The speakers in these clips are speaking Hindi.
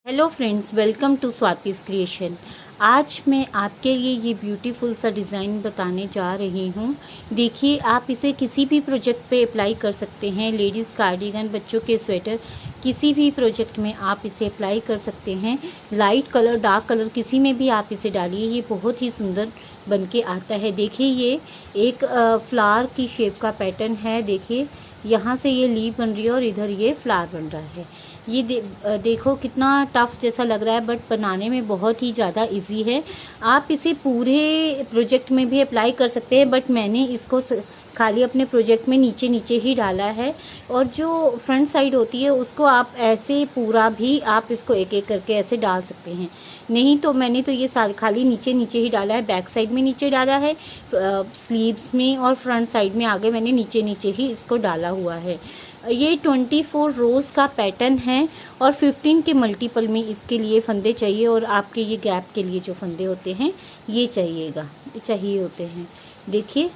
Hello friends, welcome to Swati's creation. आज मैं आपके लिए ये ब्यूटीफुल सा डिज़ाइन बताने जा रही हूँ। देखिए, आप इसे किसी भी प्रोजेक्ट पे अप्लाई कर सकते हैं। लेडीज़ कार्डिगन, बच्चों के स्वेटर, किसी भी प्रोजेक्ट में आप इसे अप्लाई कर सकते हैं। लाइट कलर, डार्क कलर, किसी में भी आप इसे डालिए, ये बहुत ही सुंदर बन के आता है। देखिए, ये एक फ्लावर की शेप का पैटर्न है। देखिए, यहाँ से ये लीफ बन रही है और इधर ये फ्लावर बन रहा है। ये देखो कितना टफ जैसा लग रहा है, बट बनाने में बहुत ही ज़्यादा इजी है। आप इसे पूरे प्रोजेक्ट में भी अप्लाई कर सकते हैं, बट मैंने इसको खाली अपने प्रोजेक्ट में नीचे नीचे ही डाला है। और जो फ्रंट साइड होती है उसको आप ऐसे पूरा भी आप इसको एक एक करके ऐसे डाल सकते हैं। नहीं तो मैंने तो ये खाली नीचे नीचे ही डाला है। बैक साइड में नीचे डाला है, स्लीव्स में, और फ्रंट साइड में आगे मैंने नीचे नीचे ही इसको डाला हुआ है। ये 24 रोज़ का पैटर्न है और 15 के मल्टीपल में इसके लिए फंदे चाहिए। और आपके ये गैप के लिए जो फंदे होते हैं ये चाहिए होते हैं। देखिए,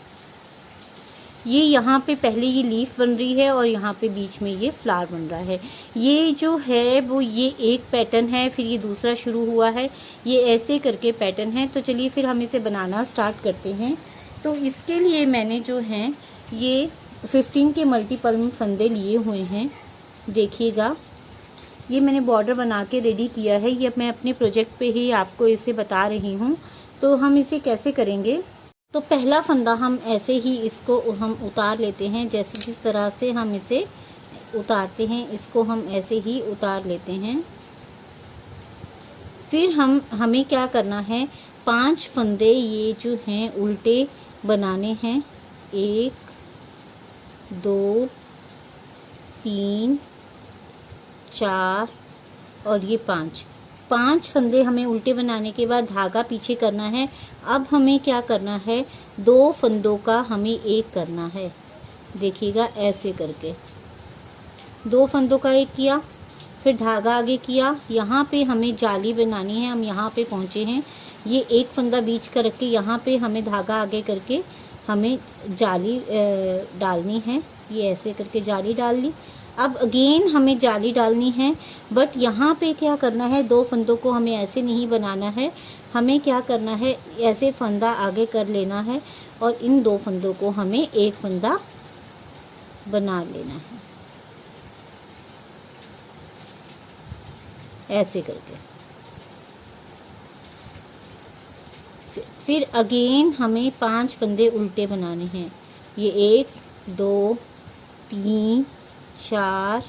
ये यहाँ पे पहले ये लीफ बन रही है और यहाँ पे बीच में ये फ्लावर बन रहा है। ये जो है वो ये एक पैटर्न है, फिर ये दूसरा शुरू हुआ है, ये ऐसे करके पैटर्न है। तो चलिए फिर हम इसे बनाना स्टार्ट करते हैं। तो इसके लिए मैंने जो है ये 15 के मल्टीपल में फंदे लिए हुए हैं। देखिएगा, ये मैंने बॉर्डर बना के रेडी किया है। ये मैं अपने प्रोजेक्ट पे ही आपको इसे बता रही हूँ। तो हम इसे कैसे करेंगे, तो पहला फंदा हम ऐसे ही इसको हम उतार लेते हैं। जैसे जिस तरह से हम इसे उतारते हैं, इसको हम ऐसे ही उतार लेते हैं। फिर हमें क्या करना है, 5 फंदे ये जो हैं उल्टे बनाने हैं। 1 2 3 4 और ये 5 फंदे हमें उल्टे बनाने के बाद धागा पीछे करना है। अब हमें क्या करना है, 2 फंदों का हमें एक करना है। देखिएगा, ऐसे करके 2 फंदों का एक किया, फिर धागा आगे किया। यहाँ पे हमें जाली बनानी है। हम यहाँ पे पहुँचे हैं, ये एक फंदा बीच का रख के यहाँ पे हमें धागा आगे करके हमें जाली डालनी है। ये ऐसे करके जाली डाल ली। अब अगेन हमें जाली डालनी है, बट यहाँ पे क्या करना है, 2 फंदों को हमें ऐसे नहीं बनाना है। हमें क्या करना है, ऐसे फंदा आगे कर लेना है और इन 2 फंदों को हमें एक फंदा बना लेना है, ऐसे करके। फिर अगेन हमें 5 फंदे उल्टे बनाने हैं। ये 1 2 3 4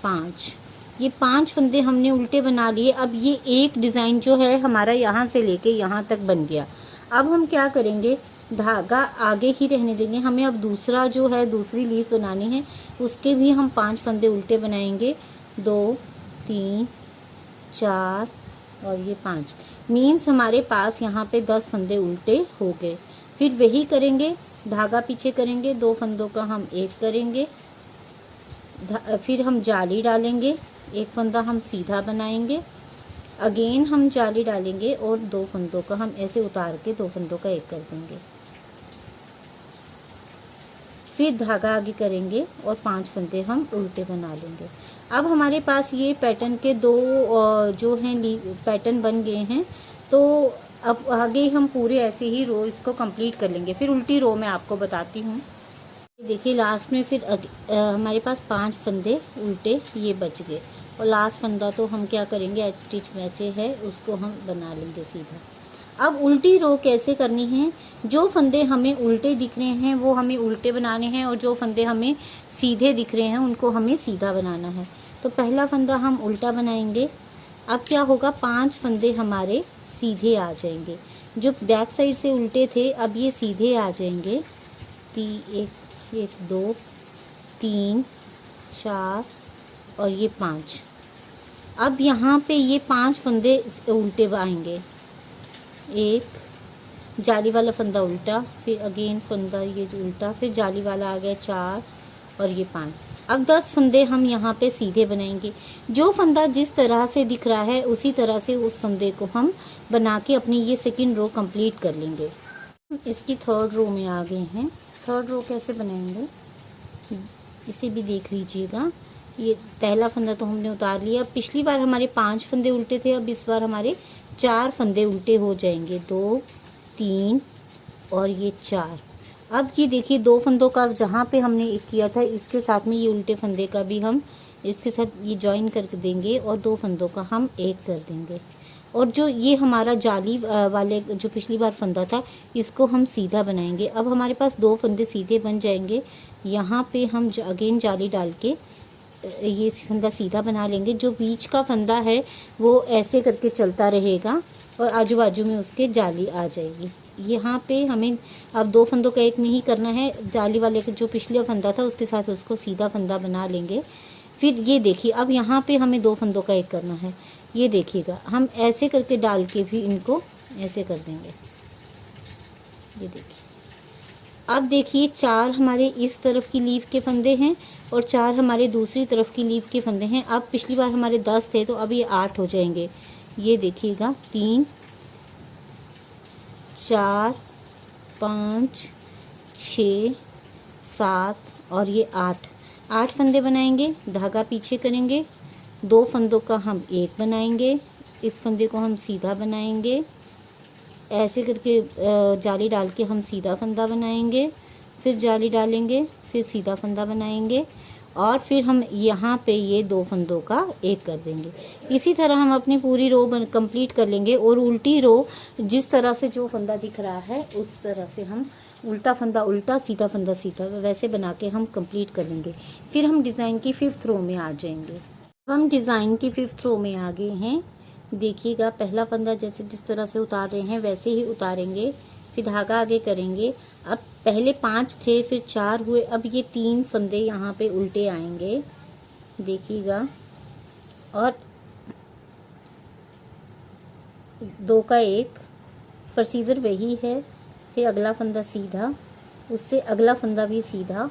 5, ये 5 फंदे हमने उल्टे बना लिए। अब ये एक डिज़ाइन जो है हमारा यहाँ से लेके यहाँ तक बन गया। अब हम क्या करेंगे, धागा आगे ही रहने देंगे। हमें अब दूसरा जो है, दूसरी लीफ बनानी है, उसके भी हम 5 फंदे उल्टे बनाएंगे। 2 3 4 और ये 5, मीन्स हमारे पास यहाँ पे 10 फंदे उल्टे हो गए। फिर वही करेंगे, धागा पीछे करेंगे, 2 फंदों का हम एक करेंगे, फिर हम जाली डालेंगे, एक फंदा हम सीधा बनाएंगे, अगेन हम जाली डालेंगे और 2 फंदों का हम ऐसे उतार के 2 फंदों का एक कर देंगे। फिर धागा आगे करेंगे और 5 फंदे हम उल्टे बना लेंगे। अब हमारे पास ये पैटर्न के 2 जो हैं पैटर्न बन गए हैं। तो अब आगे हम पूरे ऐसे ही रो इसको कंप्लीट कर लेंगे। फिर उल्टी रो मैं आपको बताती हूँ। देखिए, लास्ट में फिर हमारे पास 5 फंदे उल्टे ये बच गए, और लास्ट फंदा तो हम क्या करेंगे, एच स्टिच वैसे है उसको हम बना लेंगे सीधा। अब उल्टी रो कैसे करनी है, जो फंदे हमें उल्टे दिख रहे हैं वो हमें उल्टे बनाने हैं, और जो फंदे हमें सीधे दिख रहे हैं उनको हमें सीधा बनाना है। तो पहला फंदा हम उल्टा बनाएंगे। अब क्या होगा, 5 फंदे हमारे सीधे आ जाएंगे। जो बैक साइड से उल्टे थे अब ये सीधे आ जाएंगे। 1 2 3 4 और ये 5। अब यहाँ पे ये 5 फंदे उल्टे आएंगे। एक जाली वाला फंदा उल्टा, फिर अगेन फंदा ये उल्टा, फिर जाली वाला आ गया 4 और ये 5। अब 10 फंदे हम यहाँ पे सीधे बनाएंगे। जो फंदा जिस तरह से दिख रहा है उसी तरह से उस फंदे को हम बना के अपनी ये सेकंड रो कंप्लीट कर लेंगे। इसकी थर्ड रो में आ गए हैं। थर्ड रो कैसे बनाएंगे इसे भी देख लीजिएगा। ये पहला फंदा तो हमने उतार लिया। पिछली बार हमारे 5 फंदे उल्टे थे, अब इस बार हमारे 4 फंदे उल्टे हो जाएंगे, 2 3 और ये 4। अब ये देखिए 2 फंदों का जहाँ पे हमने एक किया था इसके साथ में ये उल्टे फंदे का भी हम इसके साथ ये जॉइन करके देंगे और 2 फंदों का हम एक कर देंगे। और जो ये हमारा जाली वाले जो पिछली बार फंदा था इसको हम सीधा बनाएंगे। अब हमारे पास 2 फंदे सीधे बन जाएंगे। यहाँ पे हम अगेन जाली डाल के ये फंदा सीधा बना लेंगे। जो बीच का फंदा है वो ऐसे करके चलता रहेगा और आजू बाजू में उसके जाली आ जाएगी। यहाँ पे हमें अब 2 फंदों का एक नहीं करना है, जाली वाले का जो पिछला फंदा था उसके साथ उसको सीधा फंदा बना लेंगे। फिर ये देखिए अब यहाँ पे हमें 2 फंदों का एक करना है। ये देखिएगा हम ऐसे करके डाल के भी इनको ऐसे कर देंगे। ये देखिए अब देखिए 4 हमारे इस तरफ की लीफ के फंदे हैं और 4 हमारे दूसरी तरफ की लीफ के फंदे हैं। अब पिछली बार हमारे 10 थे तो अब ये 8 हो जाएंगे। ये देखिएगा 3 4 5 6 7 और ये 8 फंदे बनाएंगे। धागा पीछे करेंगे, 2 फंदों का हम एक बनाएंगे, इस फंदे को हम सीधा बनाएंगे, ऐसे करके जाली डाल के हम सीधा फंदा बनाएंगे, फिर जाली डालेंगे, फिर सीधा फंदा बनाएंगे और फिर हम यहाँ पे ये 2 फंदों का एक कर देंगे। इसी तरह हम अपनी पूरी रो कंप्लीट कर लेंगे और उल्टी रो जिस तरह से जो फंदा दिख रहा है उस तरह से हम उल्टा फंदा उल्टा, सीधा फंदा सीधा, वैसे बना के हम कंप्लीट कर लेंगे। फिर हम डिज़ाइन की 5th रो में आ जाएंगे। अब हम डिज़ाइन की 5th रो में आ गए हैं। देखिएगा पहला फंदा जैसे जिस तरह से उतार रहे हैं वैसे ही उतारेंगे, फिर धागा आगे करेंगे। अब पहले 5 थे फिर 4 हुए, अब ये 3 फंदे यहाँ पे उल्टे आएंगे, देखिएगा, और 2 का एक, प्रोसीजर वही है। फिर अगला फंदा सीधा, उससे अगला फंदा भी सीधा।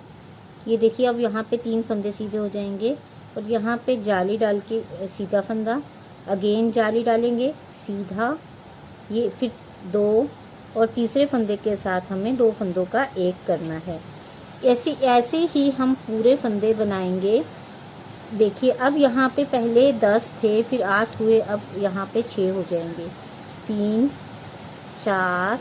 ये देखिए अब यहाँ पे 3 फंदे सीधे हो जाएंगे और यहाँ पे जाली डाल के सीधा फंदा, अगेन जाली डालेंगे सीधा, ये फिर 2 और तीसरे फंदे के साथ हमें 2 फंदों का एक करना है। ऐसे ही हम पूरे फंदे बनाएंगे। देखिए अब यहाँ पे पहले 10 थे फिर 8 हुए, अब यहाँ पे 6 हो जाएंगे, 3 4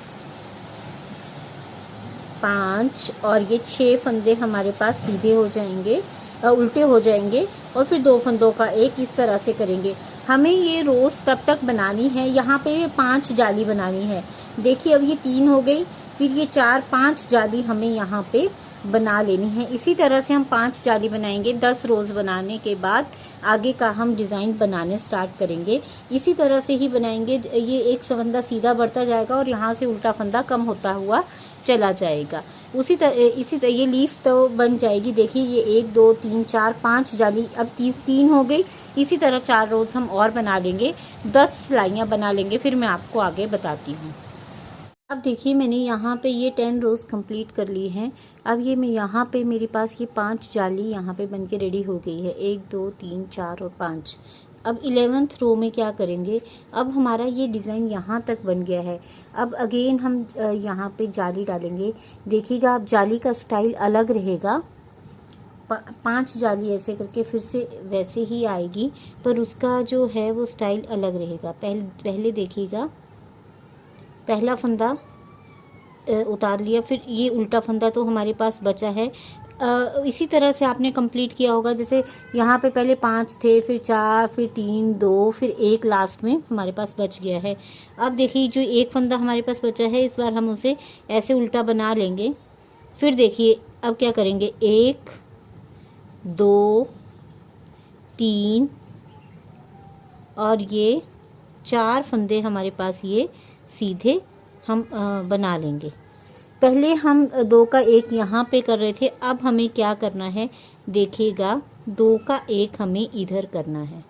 5 और ये 6 फंदे हमारे पास सीधे हो जाएंगे, उल्टे हो जाएंगे और फिर 2 फंदों का एक इस तरह से करेंगे। हमें ये रोज़ तब तक बनानी है, यहाँ पे 5 जाली बनानी है। देखिए अब ये 3 हो गई, फिर ये 4 5 जाली हमें यहाँ पे बना लेनी है। इसी तरह से हम 5 जाली बनाएंगे। 10 रोज़ बनाने के बाद आगे का हम डिज़ाइन बनाने स्टार्ट करेंगे। इसी तरह से ही बनाएंगे। ये एक फंदा सीधा बढ़ता जाएगा और यहाँ से उल्टा फंदा कम होता हुआ चला जाएगा। इसी तरह ये लीफ तो बन जाएगी। देखिए ये 1 2 3 4 5 जाली अब 3 हो गई। इसी तरह 4 रोज़ हम और बना लेंगे, 10 सिलाइयाँ बना लेंगे, फिर मैं आपको आगे बताती हूँ। अब देखिए मैंने यहाँ पे ये 10 रोज़ कंप्लीट कर ली हैं। अब ये मैं यहाँ पे मेरे पास ये 5 जाली यहाँ पे बन के रेडी हो गई है, 1 2 3 4 और 5। अब 11th रो में क्या करेंगे, अब हमारा ये डिज़ाइन यहाँ तक बन गया है। अब अगेन हम यहाँ पे जाली डालेंगे। देखिएगा अब जाली का स्टाइल अलग रहेगा, 5 जाली ऐसे करके फिर से वैसे ही आएगी, पर उसका जो है वो स्टाइल अलग रहेगा। पहले देखिएगा पहला फंदा उतार लिया, फिर ये उल्टा फंदा तो हमारे पास बचा है। इसी तरह से आपने कंप्लीट किया होगा। जैसे यहाँ पे पहले 5 थे, फिर 4, फिर 3 2, फिर 1 लास्ट में हमारे पास बच गया है। अब देखिए जो एक फंदा हमारे पास बचा है इस बार हम उसे ऐसे उल्टा बना लेंगे। फिर देखिए अब क्या करेंगे, 1 2 3 और ये 4 फंदे हमारे पास ये सीधे हम बना लेंगे। पहले हम 2 का 1 यहाँ पे कर रहे थे, अब हमें क्या करना है, देखिएगा 2 का 1 हमें इधर करना है,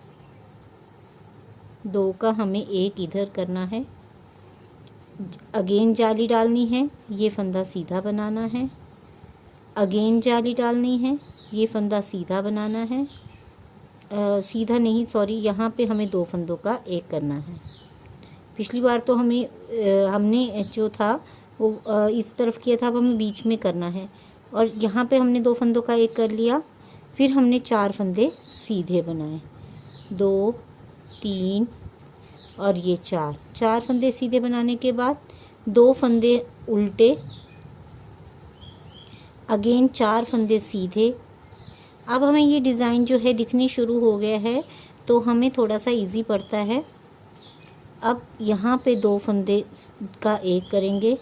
2 का हमें 1 इधर करना है। अगेन जाली डालनी है, ये फंदा सीधा बनाना है, अगेन जाली डालनी है, ये फंदा सीधा बनाना है, सीधा नहीं सॉरी, यहाँ पे हमें 2 फंदों का 1 करना है। पिछली बार तो हमने जो था वो इस तरफ किया था, अब हमें बीच में करना है और यहाँ पे हमने 2 फंदों का 1 कर लिया। फिर हमने 4 फंदे सीधे बनाए, 2 3 और ये 4 फंदे सीधे बनाने के बाद 2 फंदे उल्टे, अगेन 4 फंदे सीधे। अब हमें ये डिज़ाइन जो है दिखनी शुरू हो गया है, तो हमें थोड़ा सा इजी पड़ता है। अब यहाँ पे 2 फंदे का एक करेंगे।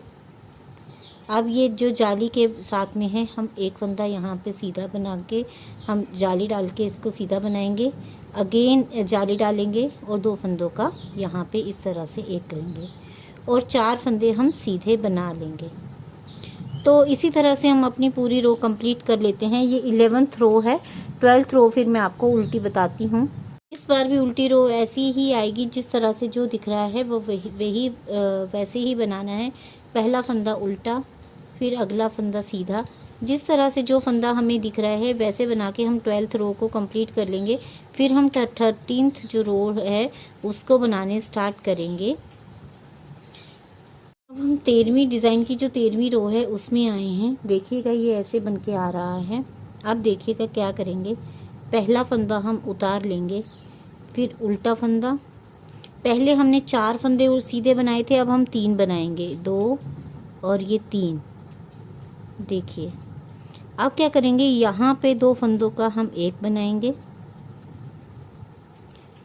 अब ये जो जाली के साथ में है, हम एक फंदा यहाँ पे सीधा बना के हम जाली डाल के इसको सीधा बनाएंगे, अगेन जाली डालेंगे और 2 फंदों का यहाँ पे इस तरह से एक करेंगे और 4 फंदे हम सीधे बना लेंगे। तो इसी तरह से हम अपनी पूरी रो कंप्लीट कर लेते हैं। ये 11th रो है। 12th रो फिर मैं आपको उल्टी बताती हूँ। इस बार भी उल्टी रो ऐसी ही आएगी, जिस तरह से जो दिख रहा है वो वैसे ही बनाना है। पहला फंदा उल्टा, फिर अगला फंदा सीधा। जिस तरह से जो फंदा हमें दिख रहा है वैसे बना के हम 12th रो को कंप्लीट कर लेंगे। फिर हम 13th जो रो है उसको बनाने स्टार्ट करेंगे। अब हम 13वीं डिज़ाइन की जो 13वीं रो है उसमें आए हैं। देखिएगा ये ऐसे बन के आ रहा है। अब देखिएगा क्या करेंगे, पहला फंदा हम उतार लेंगे, फिर उल्टा फंदा। पहले हमने 4 फंदे और सीधे बनाए थे, अब हम 3 बनाएंगे, 2 और ये 3। देखिए अब क्या करेंगे, यहाँ पे 2 फंदों का हम एक बनाएंगे।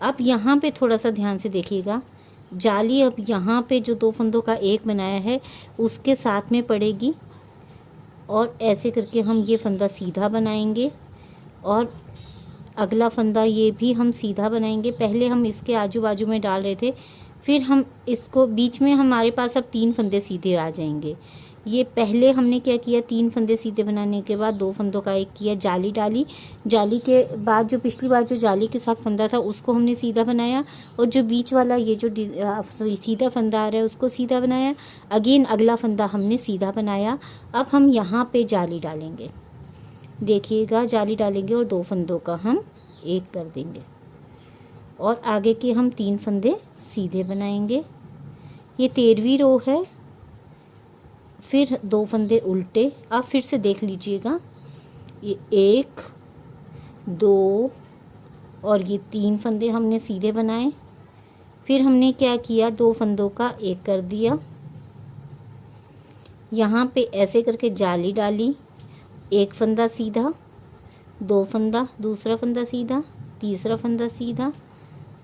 अब यहाँ पे थोड़ा सा ध्यान से देखिएगा, जाली अब यहाँ पे जो 2 फंदों का एक बनाया है उसके साथ में पड़ेगी और ऐसे करके हम ये फंदा सीधा बनाएंगे और अगला फंदा ये भी हम सीधा बनाएंगे। पहले हम इसके आजू बाजू में डाल रहे थे, फिर हम इसको बीच में, हमारे पास अब 3 फंदे सीधे आ जाएंगे। ये पहले हमने क्या किया, 3 फंदे सीधे बनाने के बाद 2 फंदों का एक किया, जाली डाली। जाली के बाद जो पिछली बार जो जाली के साथ फंदा था उसको हमने सीधा बनाया और जो बीच वाला ये जो सीधा फंदा आ रहा है उसको सीधा बनाया। अगेन अगला फंदा हमने सीधा बनाया। अब हम यहाँ पे जाली डालेंगे, देखिएगा जाली डालेंगे और 2 फंदों का हम एक कर देंगे और आगे के हम 3 फंदे सीधे बनाएंगे। ये 13वीं रो है। फिर 2 फंदे उल्टे। आप फिर से देख लीजिएगा, ये 1 2 और ये 3 फंदे हमने सीधे बनाए। फिर हमने क्या किया, 2 फंदों का एक कर दिया, यहाँ पे ऐसे करके जाली डाली, एक फंदा सीधा, 2 फंदा, दूसरा फंदा सीधा, तीसरा फंदा सीधा,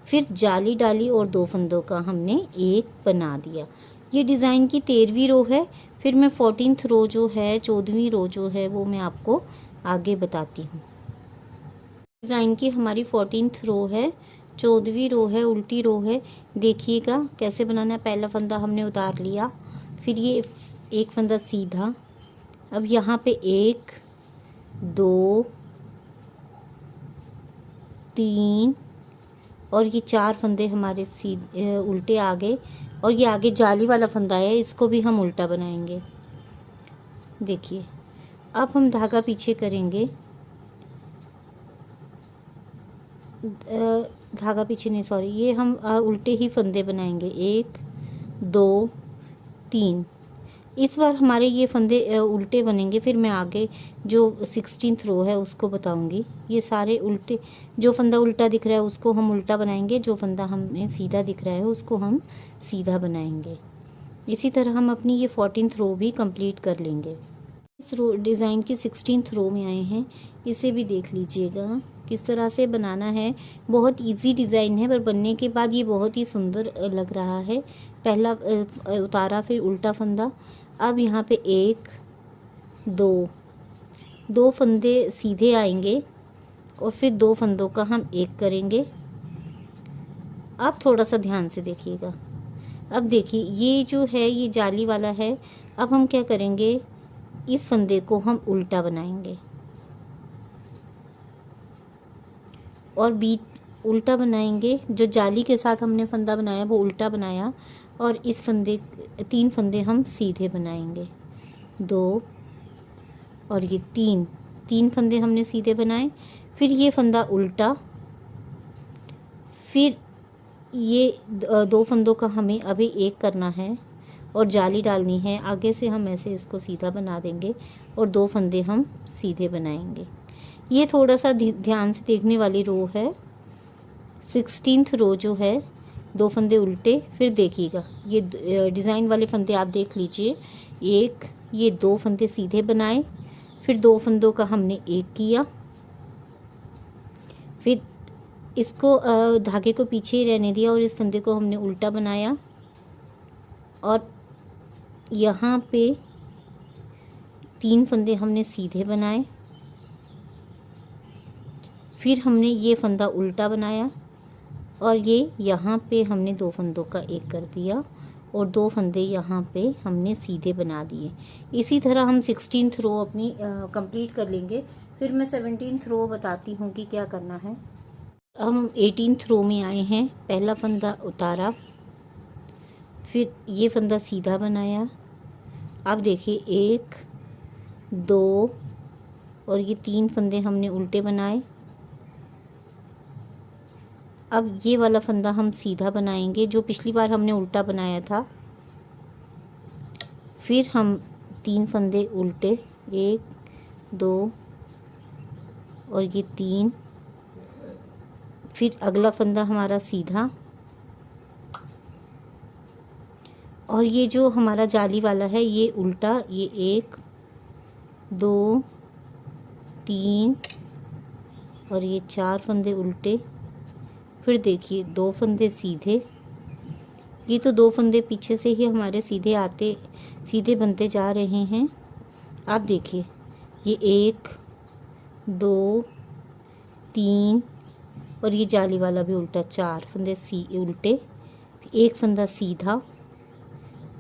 फिर जाली डाली और 2 फंदों का हमने एक बना दिया। ये डिज़ाइन की 13वीं रो है। फिर मैं 14th रो जो है, 14वीं रो जो है वो मैं आपको आगे बताती हूँ। डिज़ाइन की हमारी 14th रो है, 14वीं रो है, उल्टी रो है। देखिएगा कैसे बनाना है। पहला फंदा हमने उतार लिया, फिर ये एक फंदा सीधा। अब यहाँ पे 1 2 3 और ये 4 फंदे हमारे उल्टे आ गए और ये आगे जाली वाला फंदा है, इसको भी हम उल्टा बनाएंगे। देखिए अब हम धागा पीछे करेंगे, धागा पीछे नहीं, सॉरी, ये हम उल्टे ही फंदे बनाएंगे, 1 2 3। इस बार हमारे ये फंदे उल्टे बनेंगे। फिर मैं आगे जो 16th रो है उसको बताऊंगी। ये सारे उल्टे, जो फंदा उल्टा दिख रहा है उसको हम उल्टा बनाएंगे, जो फंदा हमें सीधा दिख रहा है उसको हम सीधा बनाएंगे। इसी तरह हम अपनी ये 14th रो भी कंप्लीट कर लेंगे। इस रो डिज़ाइन की 16th रो में आए हैं, इसे भी देख लीजिएगा किस तरह से बनाना है। बहुत इजी डिज़ाइन है, पर बनने के बाद ये बहुत ही सुंदर लग रहा है। पहला उतारा, फिर उल्टा फंदा। अब यहाँ पे 1 2 फंदे सीधे आएंगे और फिर 2 फंदों का हम एक करेंगे। अब थोड़ा सा ध्यान से देखिएगा। अब देखिए ये जो है ये जाली वाला है। अब हम क्या करेंगे, इस फंदे को हम उल्टा बनाएंगे और बीच उल्टा बनाएंगे। जो जाली के साथ हमने फंदा बनाया वो उल्टा बनाया और इस फंदे 3 फंदे हम सीधे बनाएंगे, 2 और ये 3 फंदे हमने सीधे बनाए। फिर ये फंदा उल्टा, फिर ये 2 फंदों का हमें अभी एक करना है और जाली डालनी है। आगे से हम ऐसे इसको सीधा बना देंगे और 2 फंदे हम सीधे बनाएंगे। ये थोड़ा सा ध्यान से देखने वाली रो है। 16th रो जो है, 2 फंदे उल्टे। फिर देखिएगा ये डिज़ाइन वाले फंदे आप देख लीजिए। एक, ये 2 फंदे सीधे बनाए, फिर 2 फंदों का हमने एक किया, फिर इसको धागे को पीछे ही रहने दिया और इस फंदे को हमने उल्टा बनाया और यहाँ पे 3 फंदे हमने सीधे बनाए। फिर हमने ये फंदा उल्टा बनाया और ये यहाँ पे हमने 2 फंदों का एक कर दिया और 2 फंदे यहाँ पे हमने सीधे बना दिए। इसी तरह हम 16th रो अपनी कंप्लीट कर लेंगे। फिर मैं 17th रो बताती हूँ कि क्या करना है। हम 18th रो में आए हैं। पहला फंदा उतारा, फिर ये फंदा सीधा बनाया। अब देखिए 1, 2 और ये 3 फंदे हमने उल्टे बनाए। अब ये वाला फंदा हम सीधा बनाएंगे जो पिछली बार हमने उल्टा बनाया था। फिर हम 3 फंदे उल्टे, 1, 2 और ये 3। फिर अगला फंदा हमारा सीधा और ये जो हमारा जाली वाला है ये उल्टा। ये 1, 2, 3 और ये 4 फंदे उल्टे। फिर देखिए 2 फंदे सीधे। ये तो 2 फंदे पीछे से ही हमारे सीधे बनते जा रहे हैं। आप देखिए ये 1, 2, 3 और ये जाली वाला भी उल्टा। 4 फंदे उल्टे, 1 फंदा सीधा।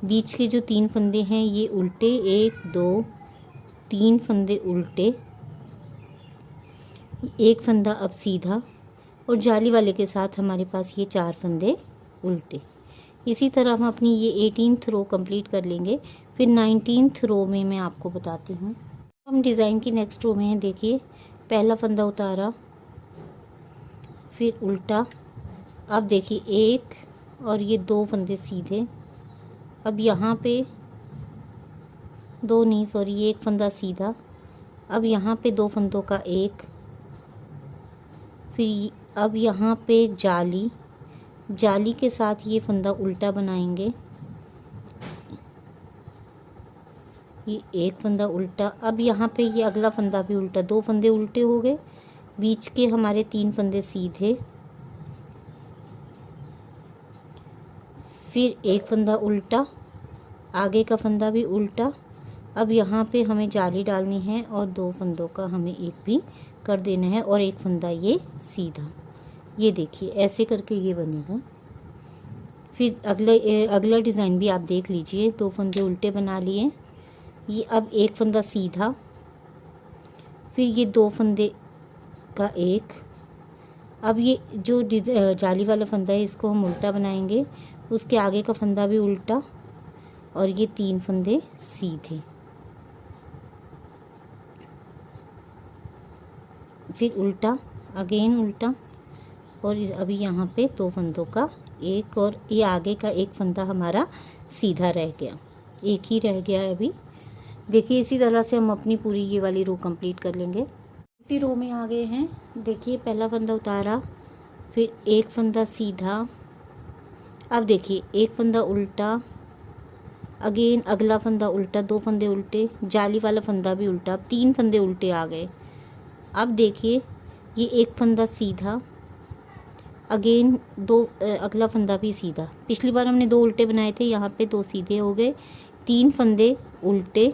बीच के जो 3 फंदे हैं ये उल्टे। 1, 2, 3 फंदे उल्टे, 1 फंदा अब सीधा और जाली वाले के साथ हमारे पास ये 4 फंदे उल्टे। इसी तरह हम अपनी ये 18th रो कंप्लीट कर लेंगे। फिर 19th रो में मैं आपको बताती हूँ। हम डिज़ाइन की नेक्स्ट रो में हैं। देखिए पहला फंदा उतारा, फिर उल्टा। अब देखिए 1 और ये 2 फंदे सीधे। अब यहाँ पे 2 नहीं, सॉरी, ये 1 फंदा सीधा। अब यहाँ पे 2 फंदों का एक। फिर अब यहाँ पे जाली के साथ ये फंदा उल्टा बनाएंगे। ये 1 फंदा उल्टा। अब यहाँ पे ये अगला फंदा भी उल्टा। 2 फंदे उल्टे हो गए, बीच के हमारे 3 फंदे सीधे। फिर 1 फंदा उल्टा, आगे का फंदा भी उल्टा। अब यहाँ पे हमें जाली डालनी है और 2 फंदों का हमें एक भी कर देना है और 1 फंदा ये सीधा। ये देखिए ऐसे करके ये बनेगा। फिर अगला डिज़ाइन भी आप देख लीजिए। 2 फंदे उल्टे बना लिए, ये अब 1 फंदा सीधा। फिर ये 2 फंदे का एक। अब ये जो जाली वाला फंदा है इसको हम उल्टा बनाएंगे, उसके आगे का फंदा भी उल्टा और ये 3 फंदे सीधे। फिर उल्टा, अगेन उल्टा और अभी यहाँ पे 2 फंदों का एक और ये आगे का 1 फंदा हमारा सीधा रह गया, एक ही रह गया है अभी। देखिए इसी तरह से हम अपनी पूरी ये वाली रो कंप्लीट कर लेंगे। दूसरी रो में आ गए हैं। देखिए पहला फंदा उतारा, फिर 1 फंदा सीधा। अब देखिए 1 फंदा उल्टा, अगेन अगला फंदा उल्टा, 2 फंदे उल्टे, जाली वाला फंदा भी उल्टा। अब 3 फंदे उल्टे आ गए। अब देखिए ये 1 फंदा सीधा, अगेन 2 अगला फंदा भी सीधा। पिछली बार हमने 2 उल्टे बनाए थे, यहाँ पे 2 सीधे हो गए। 3 फंदे उल्टे,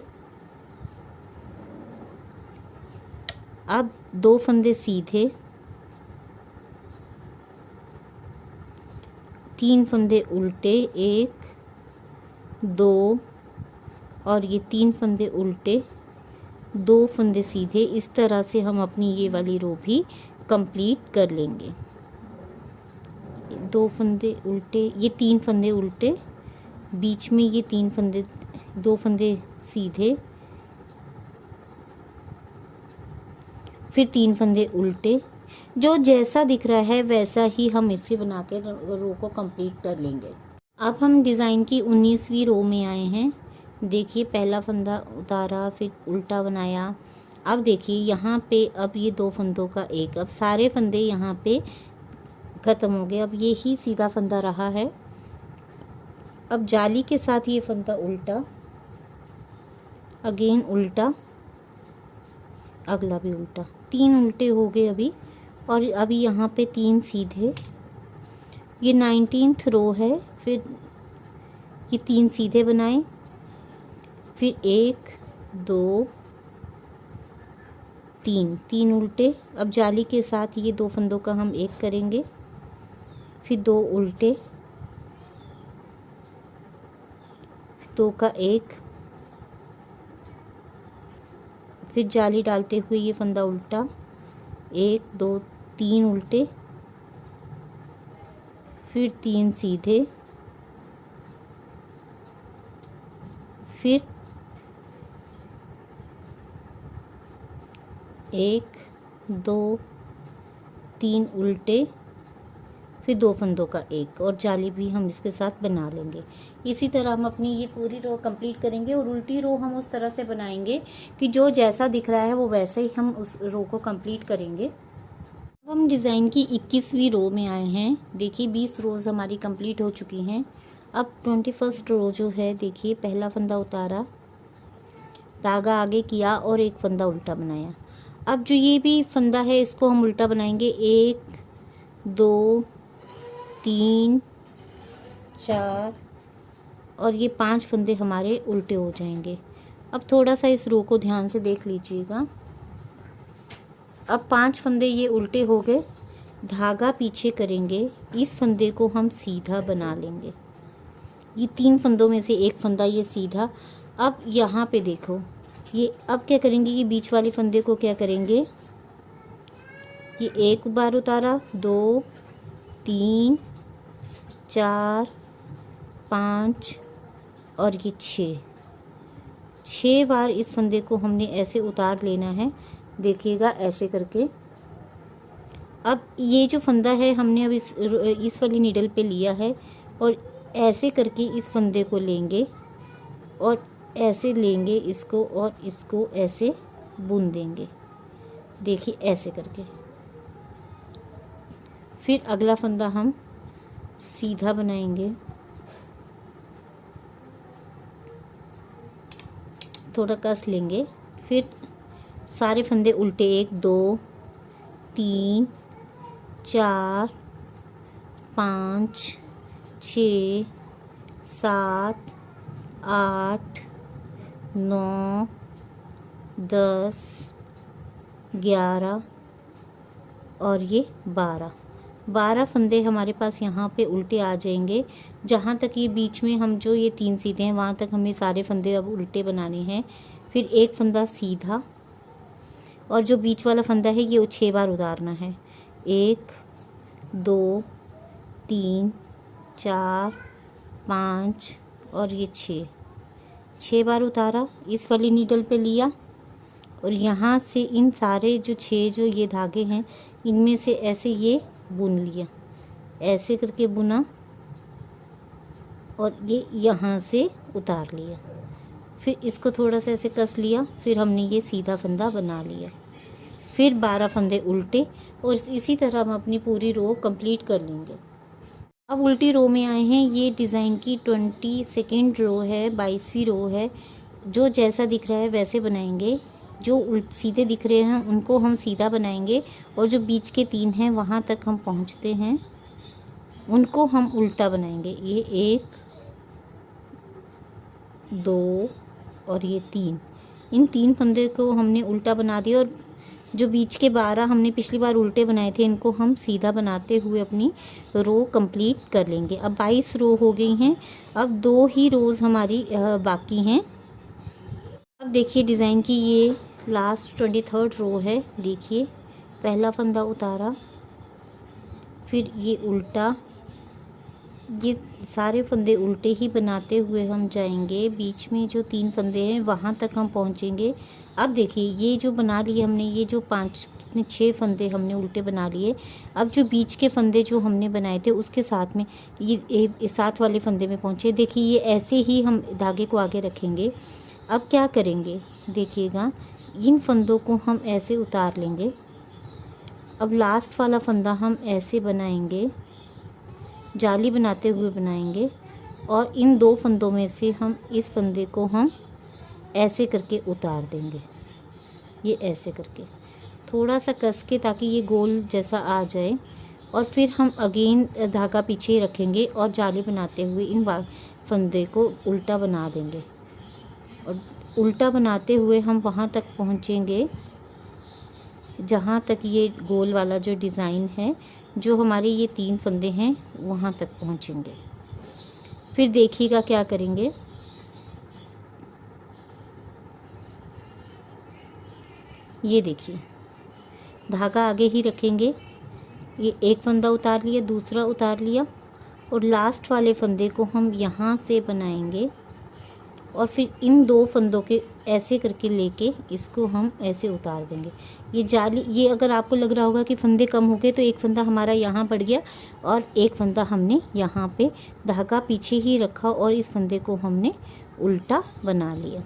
अब 2 फंदे सीधे, 3 फंदे उल्टे, 1, 2 और ये 3 फंदे उल्टे, 2 फंदे सीधे। इस तरह से हम अपनी ये वाली रो भी कंप्लीट कर लेंगे। 2 फंदे उल्टे, ये 3 फंदे उल्टे, बीच में ये 3 फंदे, 2 फंदे सीधे, फिर 3 फंदे उल्टे। जो जैसा दिख रहा है वैसा ही हम इसे बना के रो को कंप्लीट कर लेंगे। अब हम डिज़ाइन की 19वीं रो में आए हैं। देखिए पहला फंदा उतारा, फिर उल्टा बनाया, अब देखिए यहाँ पे अब ये 2 फंदों का एक, अब सारे फंदे यहाँ पे ख़त्म हो गए। अब ये ही सीधा फंदा रहा है। अब जाली के साथ ये फंदा उल्टा, अगेन उल्टा, अगला भी उल्टा, 3 उल्टे हो गए अभी। और अभी यहाँ पे 3 सीधे, ये 19th रो है। फिर ये 3 सीधे बनाए, फिर 1 2 3 उल्टे। अब जाली के साथ ये 2 फंदों का हम एक करेंगे, फिर 2 उल्टे, 2 का एक, फिर जाली डालते हुए ये फंदा उल्टा, 1 2 3 उल्टे, फिर 3 सीधे, फिर 1 2 3 उल्टे, फिर 2 फंदों का एक, और जाली भी हम इसके साथ बना लेंगे। इसी तरह हम अपनी ये पूरी रो कंप्लीट करेंगे। और उल्टी रो हम उस तरह से बनाएंगे कि जो जैसा दिख रहा है वो वैसे ही हम उस रो को कंप्लीट करेंगे। अब हम डिज़ाइन की 21वीं रो में आए हैं। देखिए 20 रोज़ हमारी कंप्लीट हो चुकी हैं। अब 21st रो जो है, देखिए पहला फंदा उतारा, धागा आगे किया और एक फंदा उल्टा बनाया। अब जो ये भी फंदा है इसको हम उल्टा बनाएंगे, 1 2 3 4, और ये 5 फंदे हमारे उल्टे हो जाएंगे। अब थोड़ा सा इस रो को ध्यान से देख लीजिएगा। अब 5 फंदे ये उल्टे हो गए, धागा पीछे करेंगे, इस फंदे को हम सीधा बना लेंगे। ये 3 फंदों में से एक फंदा ये सीधा। अब यहाँ पे देखो, ये अब क्या करेंगे, ये बीच वाले फंदे को क्या करेंगे, ये एक बार उतारा, 2 3 4 5 और ये 6 बार इस फंदे को हमने ऐसे उतार लेना है। देखिएगा ऐसे करके। अब ये जो फंदा है हमने अब इस वाली नीडल पे लिया है, और ऐसे करके इस फंदे को लेंगे और ऐसे लेंगे इसको, और इसको ऐसे बुन देंगे। देखिए ऐसे करके। फिर अगला फंदा हम सीधा बनाएंगे, थोड़ा कस लेंगे, फिर सारे फंदे उल्टे, 1 2 3 4 5 6 7 8 9 10 11 और ये 12 फंदे हमारे पास यहाँ पे उल्टे आ जाएंगे। जहाँ तक ये बीच में हम जो ये 3 सीधे हैं वहाँ तक हमें सारे फंदे अब उल्टे बनाने हैं। फिर एक फंदा सीधा, और जो बीच वाला फंदा है ये 6 बार उतारना है, 1 2 3 4 5 और ये 6 बार उतारा, इस वाली नीडल पे लिया, और यहाँ से इन सारे जो 6 जो ये धागे हैं इनमें से ऐसे ये बुन लिया, ऐसे करके बुना, और ये यहाँ से उतार लिया। फिर इसको थोड़ा सा ऐसे कस लिया, फिर हमने ये सीधा फंदा बना लिया। फिर 12 फंदे उल्टे, और इसी तरह हम अपनी पूरी रो कंप्लीट कर लेंगे। अब उल्टी रो में आए हैं। ये डिज़ाइन की 22nd रो है, 22वीं रो है। जो जैसा दिख रहा है वैसे बनाएंगे। जो सीधे दिख रहे हैं उनको हम सीधा बनाएंगे, और जो बीच के 3 हैं वहाँ तक हम पहुँचते हैं उनको हम उल्टा बनाएंगे। ये 1 2 और ये 3, इन 3 फंदे को हमने उल्टा बना दिया, और जो बीच के 12 हमने पिछली बार उल्टे बनाए थे इनको हम सीधा बनाते हुए अपनी रो कंप्लीट कर लेंगे। अब 22 रो हो गई हैं। अब 2 ही रोज़ हमारी बाकी हैं। अब देखिए डिज़ाइन की ये लास्ट 23rd रो है। देखिए पहला फंदा उतारा, फिर ये उल्टा, ये सारे फंदे उल्टे ही बनाते हुए हम जाएंगे। बीच में जो 3 फंदे हैं वहाँ तक हम पहुँचेंगे। अब देखिए ये जो बना लिए हमने, ये जो 6 फंदे हमने उल्टे बना लिए। अब जो बीच के फंदे जो हमने बनाए थे उसके साथ में ये 7 वाले फंदे में पहुँचे। देखिए ये ऐसे ही हम धागे को आगे रखेंगे। अब क्या करेंगे, देखिएगा इन फंदों को हम ऐसे उतार लेंगे। अब लास्ट वाला फंदा हम ऐसे बनाएंगे, जाली बनाते हुए बनाएंगे, और इन 2 फंदों में से हम इस फंदे को हम ऐसे करके उतार देंगे। ये ऐसे करके थोड़ा सा कस के, ताकि ये गोल जैसा आ जाए। और फिर हम अगेन धागा पीछे रखेंगे और जाली बनाते हुए इन फंदे को उल्टा बना देंगे। और उल्टा बनाते हुए हम वहाँ तक पहुँचेंगे जहाँ तक ये गोल वाला जो डिज़ाइन है, जो हमारे ये 3 फंदे हैं, वहाँ तक पहुँचेंगे। फिर देखिएगा क्या करेंगे। ये देखिए, धागा आगे ही रखेंगे। ये एक फंदा उतार लिया, दूसरा उतार लिया, और लास्ट वाले फंदे को हम यहाँ से बनाएंगे, और फिर इन 2 फंदों के ऐसे करके लेके इसको हम ऐसे उतार देंगे। ये जाली, ये अगर आपको लग रहा होगा कि फंदे कम हो गए, तो एक फंदा हमारा यहाँ पड़ गया और एक फंदा हमने यहाँ पे धागा पीछे ही रखा और इस फंदे को हमने उल्टा बना लिया।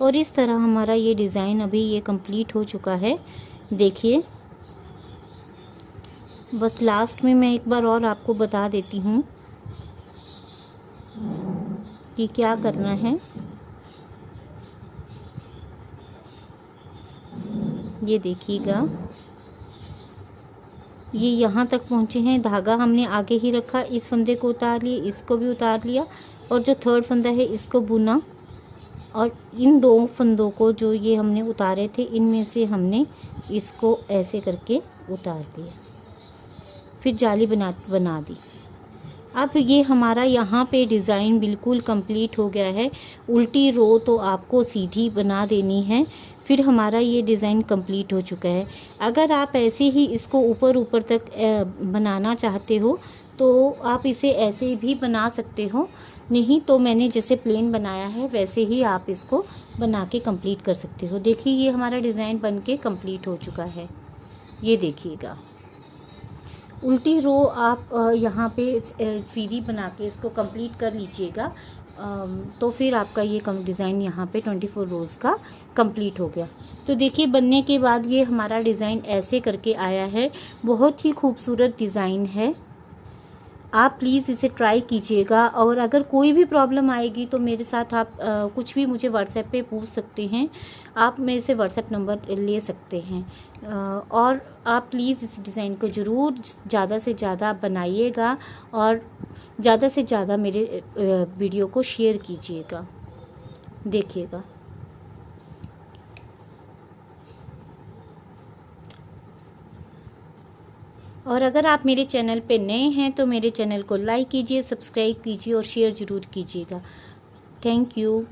और इस तरह हमारा ये डिज़ाइन अभी ये कंप्लीट हो चुका है। देखिए, बस लास्ट में मैं एक बार और आपको बता देती हूँ कि क्या करना है। ये देखिएगा, ये यहाँ तक पहुँचे हैं, धागा हमने आगे ही रखा, इस फंदे को उतार लिए, इसको भी उतार लिया, और जो 3rd फंदा है इसको बुना, और इन 2 फंदों को जो ये हमने उतारे थे, इनमें से हमने इसको ऐसे करके उतार दिया, फिर जाली बना दी। अब ये हमारा यहाँ पे डिज़ाइन बिल्कुल कंप्लीट हो गया है। उल्टी रो तो आपको सीधी बना देनी है, फिर हमारा ये डिज़ाइन कंप्लीट हो चुका है। अगर आप ऐसे ही इसको ऊपर तक बनाना चाहते हो तो आप इसे ऐसे भी बना सकते हो, नहीं तो मैंने जैसे प्लेन बनाया है वैसे ही आप इसको बना के कंप्लीट कर सकते हो। देखिए, ये हमारा डिज़ाइन बन के कंप्लीट हो चुका है। ये देखिएगा, उल्टी रो आप यहाँ पे सीधी बना के इसको कंप्लीट कर लीजिएगा, तो फिर आपका ये डिज़ाइन यहाँ पे 24 रोज़ का कंप्लीट हो गया। तो देखिए, बनने के बाद ये हमारा डिज़ाइन ऐसे करके आया है। बहुत ही खूबसूरत डिज़ाइन है। आप प्लीज़ इसे ट्राई कीजिएगा, और अगर कोई भी प्रॉब्लम आएगी तो मेरे साथ आप कुछ भी मुझे व्हाट्सएप पे पूछ सकते हैं। आप मेरे से व्हाट्सएप नंबर ले सकते हैं, और आप प्लीज़ इस डिज़ाइन को ज़रूर ज़्यादा से ज़्यादा बनाइएगा, और ज़्यादा से ज़्यादा मेरे वीडियो को शेयर कीजिएगा। देखिएगा, और अगर आप मेरे चैनल पे नए हैं तो मेरे चैनल को लाइक कीजिए, सब्सक्राइब कीजिए और शेयर ज़रूर कीजिएगा। Thank you.